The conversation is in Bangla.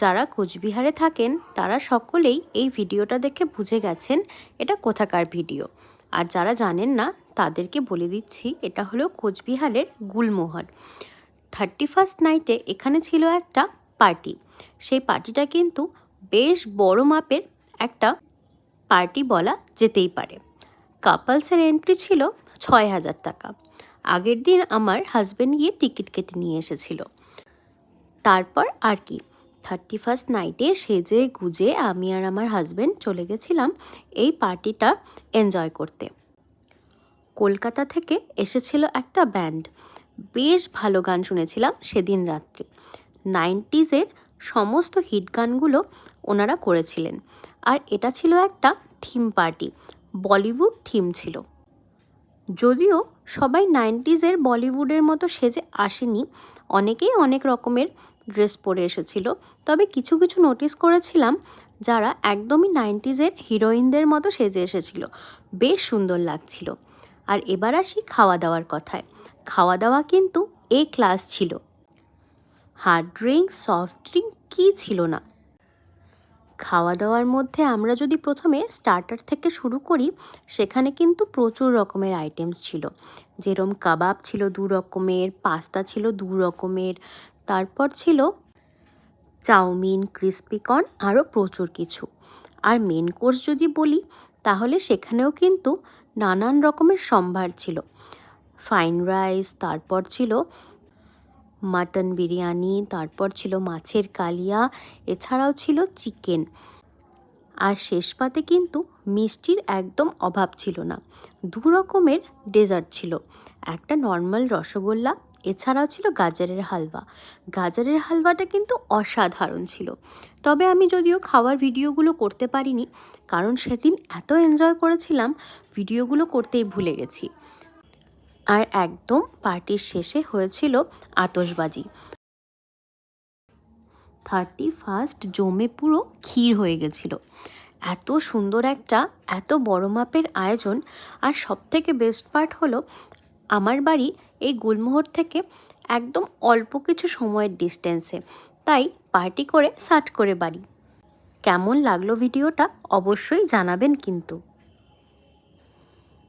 যারা কোচবিহারে থাকেন তারা সকলেই এই ভিডিওটা দেখে বুঝে গেছেন এটা কোথাকার ভিডিও। আর যারা জানেন না তাদেরকে বলে দিচ্ছি, এটা হলো কোচবিহারের গুলমোহর। 31st নাইটে এখানে ছিল একটা পার্টি। সেই পার্টিটা কিন্তু বেশ বড় মাপের একটা পার্টি বলা যেতেই পারে। কাপলসের এন্ট্রি ছিল 6,000 টাকা। আগের দিন আমার হাজব্যান্ড গিয়ে টিকিট কেটে নিয়ে এসেছিল। তারপর আর কি, 31st নাইটে সেজে গুজে আমি আর আমার হাজব্যান্ড চলে গেছিলাম এই পার্টিটা এনজয় করতে। কলকাতা থেকে এসেছিল একটা ব্যান্ড, বেশ ভালো গান শুনেছিলাম সেদিন রাত্রে। 90s সমস্ত হিট গানগুলো ওনারা করেছিলেন। আর এটা ছিল একটা থিম পার্টি, বলিউড থিম ছিল। যদিও সবাই 90s বলিউডের মতো সেজে আসেনি, অনেকেই অনেক রকমের ড্রেস পরে এসেছিল। তবে কিছু কিছু নোটিস করেছিলাম যারা একদমই 90s হিরোইনদের মতো সেজে এসেছিল, বেশ সুন্দর লাগছিল। আর এবার আসি খাওয়া দাওয়ার কথায়। খাওয়া দাওয়া কিন্তু এ ক্লাস ছিল, হার্ড ড্রিঙ্ক সফট ড্রিঙ্ক কী ছিল না। খাওয়া দাওয়ার মধ্যে আমরা যদি প্রথমে স্টার্টার থেকে শুরু করি, সেখানে কিন্তু প্রচুর রকমের আইটেমস ছিল। যেরকম কাবাব ছিল 2 রকমের, পাস্তা ছিল 2 রকমের, তারপর ছিল চাউমিন, ক্রিস্পি কর্ন, আরও প্রচুর কিছু। আর মেন কোর্স যদি বলি তাহলে সেখানেও কিন্তু নানান রকমের সম্ভার ছিল। ফ্রাইড রাইস, তারপর ছিল মাটন বিরিয়ানি, তারপর ছিল মাছের কালিয়া, এছাড়াও ছিল চিকেন। আর শেষ পাতে কিন্তু মিষ্টির একদম অভাব ছিল না। 2 রকমের ডেজার্ট ছিল, একটা নর্মাল রসগোল্লা, এছাড়াও ছিল গাজরের হালুয়া। গাজরের হালুয়াটা কিন্তু অসাধারণ ছিল। তবে আমি যদিও খাওয়ার ভিডিওগুলো করতে পারিনি, কারণ সেদিন এত এনজয় করেছিলাম ভিডিওগুলো করতেই ভুলে গেছি। আর একদম পার্টির শেষে হয়েছিল আতশবাজি। 31st জমে পুরো ক্ষীর হয়ে গেছিল। এত সুন্দর একটা এত বড় মাপের আয়োজন। আর সবথেকে বেস্ট পার্ট হলো আমার বাড়ি এই গুলমোহর থেকে একদম অল্প কিছু সময়ের ডিস্টেন্সে, তাই পার্টি করে সাট করে বাড়ি। কেমন লাগলো ভিডিওটা অবশ্যই জানাবেন কিন্তু।